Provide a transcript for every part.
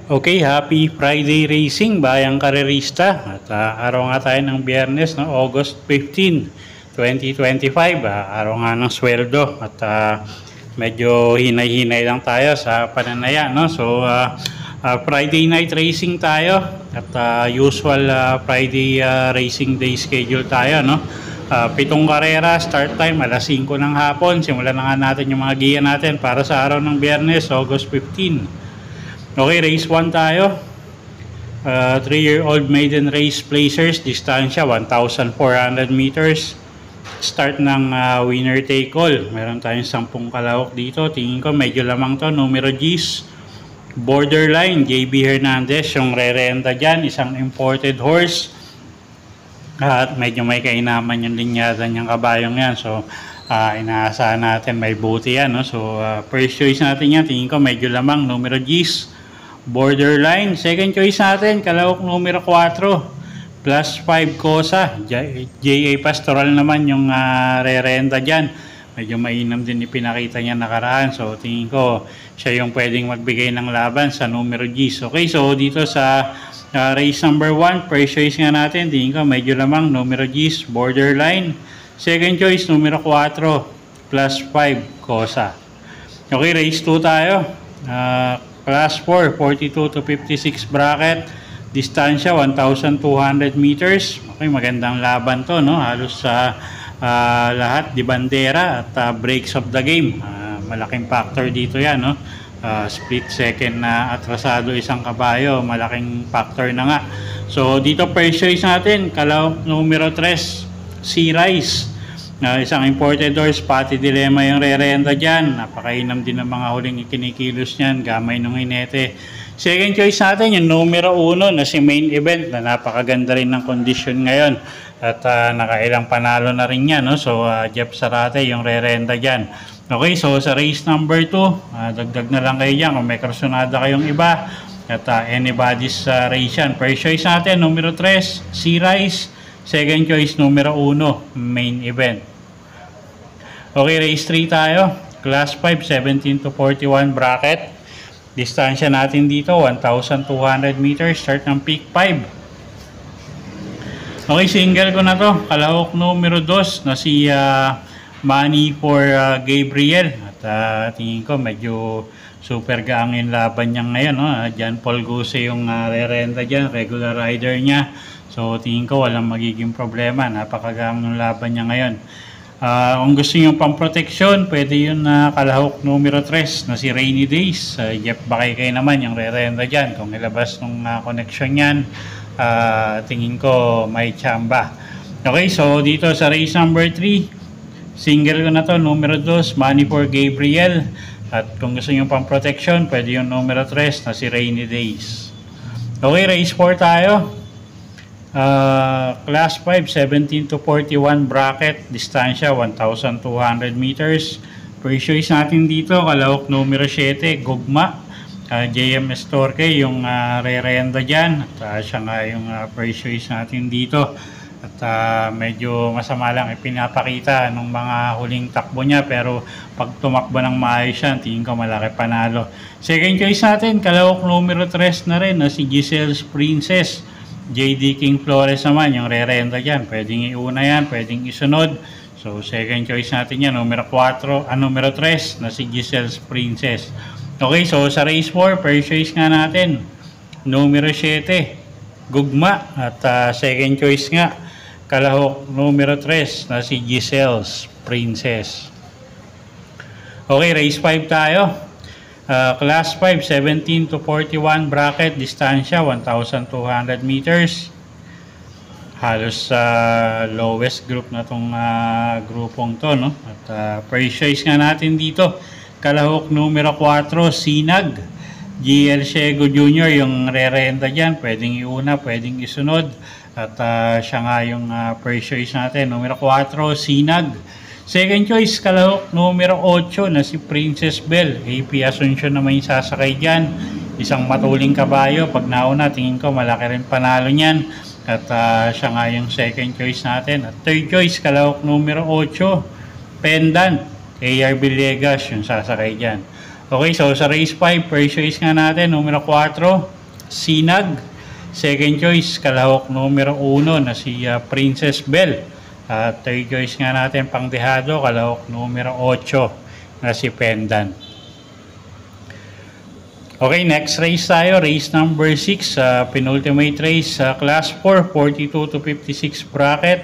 Okay, happy Friday racing bayang karerista. At araw nga tayo ng Biyernes, no? August 15, 2025. Araw nga ng sweldo at medyo hinay-hinay lang tayo sa pananaya, no? So Friday night racing tayo at usual Friday racing day schedule tayo, no? 7 karera, start time alas 5 ng hapon. Simulan na nga natin yung mga giya natin para sa araw ng Biyernes, August 15. Okay, race 1 tayo. 3-year-old maiden race placers, distansya 1,400 meters. Start ng winner take all. Meron tayong 10 kalahok dito. Tingin ko medyo lamang to. Numero G's, Borderline, JB Hernandez, yung re-renta dyan. Isang imported horse. At medyo may kainaman yung linyada niyang kabayong yan. So, inaasahan natin may buti yan, no? So, first choice natin yan. Tingin ko medyo lamang. Numero G's, Borderline. Second choice natin, kalahok numero 4, plus 5 Cosa. JA Pastoral naman yung re-renta dyan. Medyo mainam din ipinakita niya nakaraan. So, tingin ko siya yung pwedeng magbigay ng laban sa numero G's. Okay, so dito sa race number 1, first choice nga natin, tingin ko medyo lamang numero G's, Borderline. Second choice, numero 4, plus 5 Cosa. Okay, race 2 tayo. Class 4, 42 to 56 bracket. Distansya 1,200 meters. Okay, magandang laban to, no? Halos sa lahat di bandera at breaks of the game. Malaking factor dito yan, no? Split second na atrasado isang kabayo, malaking factor na nga. So dito first choice natin, kalahok numero 3, Sea Rise. Isang imported horse, Pati Dilemma yung re-renta dyan. Napakainam din ng mga huling ikinikilos niyan, gamay nung hinete. Second choice natin yung numero 1 na si Main Event, na napakaganda rin ng kondisyon ngayon. At nakailang panalo na rin yan, no? So Jeff Sarate yung re-renta dyan. Okay, so sa race number 2, dagdag na lang kayo dyan kung may karsonada kayong iba. At anybody's race yan. First choice natin, numero 3, Sea Rise. Second choice, numero 1, Main Event. Okay, race 3 tayo. Class 5, 17 to 41 bracket. Distansya natin dito, 1,200 meters. Start ng peak 5. Okay, single ko na to. Kalahok numero 2 na si Money for Gabriel. At tingin ko medyo super gaang yung laban niya ngayon, no? John Paul Guse yung re-renta dyan, regular rider niya. So tingin ko walang magiging problema. Napakagaang ng laban niya ngayon. Kung gusto nyo pang proteksyon, pwede yun na kalahok numero 3 na si Rainy Days. Jeff Bakay naman yung re-renta dyan. Kung ilabas nung connection yan, tingin ko may tsamba. Okay, so dito sa race number 3, single ko na to, numero 2, Money for Gabriel. At kung gusto nyo pang proteksyon, pwede yung numero 3 na si Rainy Days. Okay, race 4 tayo. Class 5, 17 to 41 bracket. Distansya 1,200 meters. First choice natin dito, kalahok numero 7, Gugma. JM Estorque yung re-renta dyan. At siya nga yung first choice natin dito. At medyo masama lang ipinapakita nung mga huling takbo niya, pero pag tumakbo ng maayos yan, tingin ko malaki panalo. Second choice natin, kalahok numero 3 na rin na si Giselle's Princess. JD King Flores naman yung re-renta dyan. Pwedeng iuna yan, pwedeng isunod. So second choice natin yan, numero 4, numero 3 na si Giselle's Princess. Okay, so sa race 4, first choice nga natin, numero 7, Gugma. At second choice nga, kalahok numero 3 na si Giselle's Princess. Okay, race 5 tayo. Class 5, 17 to 41 bracket. Distansya 1,200 meters. Halos lowest group na tong grupong to, no? At first choice nga natin dito, kalahok numero 4, Sinag. GL Shego Jr. yung re-renta dyan. Pwedeng iuna, pwedeng isunod. At siya nga yung first choice natin, numero 4, Sinag. Second choice, kalahok numero 8 na si Princess Belle. AP Asuncion naman yung sasakay dyan. Isang matuling kabayo. Pag nauna, tingin ko malaki rin panalo niyan. At siya nga yung second choice natin. At third choice, kalahok numero 8, Pendant. AR Villegas yung sasakay dyan. Okay, so sa race 5, first choice nga natin, numero 4, Sinag. Second choice, kalahok numero 1 na si Princess Belle. Third choice nga natin, pangdehado, kalahok numero 8 na si Pendant. Okay, next race tayo, race number 6, penultimate race, class 4, 42 to 56 bracket.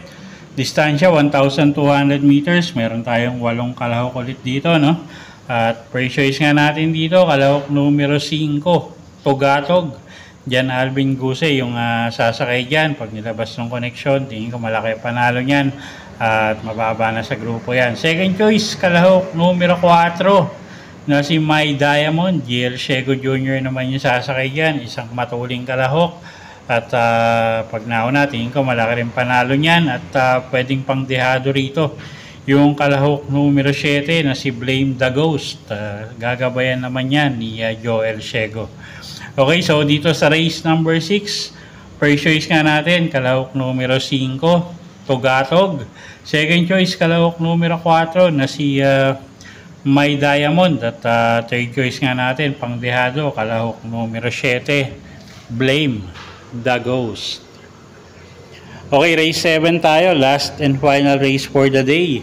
Distansya 1,200 meters. Meron tayong 8 kalahok ulit dito, no? At first choice nga natin dito, kalahok numero 5, Tugatog. Diyan Alvin Guse yung sasakay dyan. Pag nilabas ng connection, tingin ko malaki panalo niyan. At mababa na sa grupo yan. Second choice, kalahok numero 4 na si My Diamond. GL Shego Jr. naman yung sasakay dyan. Isang matuling kalahok. At pag nauna, tingin ko malaki rin panalo niyan. At pwedeng pangdehado rito yung kalahok numero 7 na si Blame the Ghost. Gagabayan naman yan ni Joel Shego. Okay, so dito sa race number 6, first choice nga natin, kalahok numero 5, Tugatog. Second choice, kalahok numero 4 na si My Diamond. At third choice nga natin, pangdehado, kalahok numero 7, Blame the Ghost. Okay, race 7 tayo, last and final race for the day.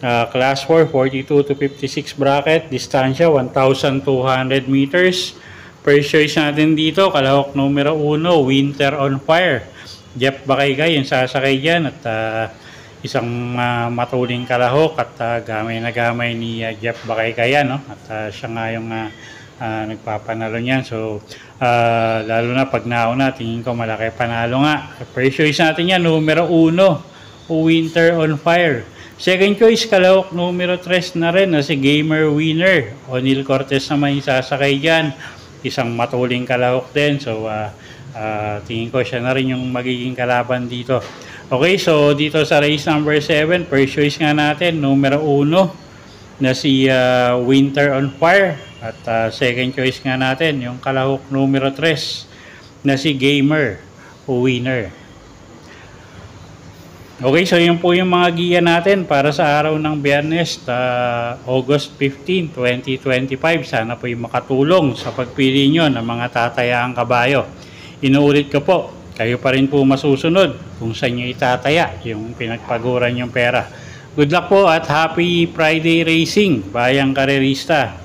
Class 4, 42 to 56 bracket, distansya 1,200 meters. First choice natin dito, kalahok numero 1, Winter on Fire. Jeff Bakaygay yung sasakay dyan. At isang matuling kalahok. At gamay na gamay ni Jeff Bakaygay, no? At siya nga yung nagpapanalo niyan. So, lalo na pag nauna, tingin ko malaki panalo nga. First choice natin yan, numero 1, Winter on Fire. Second choice, kalahok numero 3 na rin na si Gamer Winner. O'Neil Cortez naman yung sasakay dyan. Isang matuling kalahok din. So, tingin ko siya na rin yung magiging kalaban dito. Okay, so dito sa race number 7, first choice nga natin, numero 1 na si Winter on Fire. At second choice nga natin, yung kalahok numero 3 na si Gamer Winner. Okay, so yun po yung mga giya natin para sa araw ng Biyernes, August 15, 2025. Sana po yung makatulong sa pagpili nyo ng mga tatayaang kabayo. Inuulit ko po, kayo pa rin po masusunod kung saan nyo itataya yung pinagpaguran yung pera. Good luck po at happy Friday racing, bayang karerista.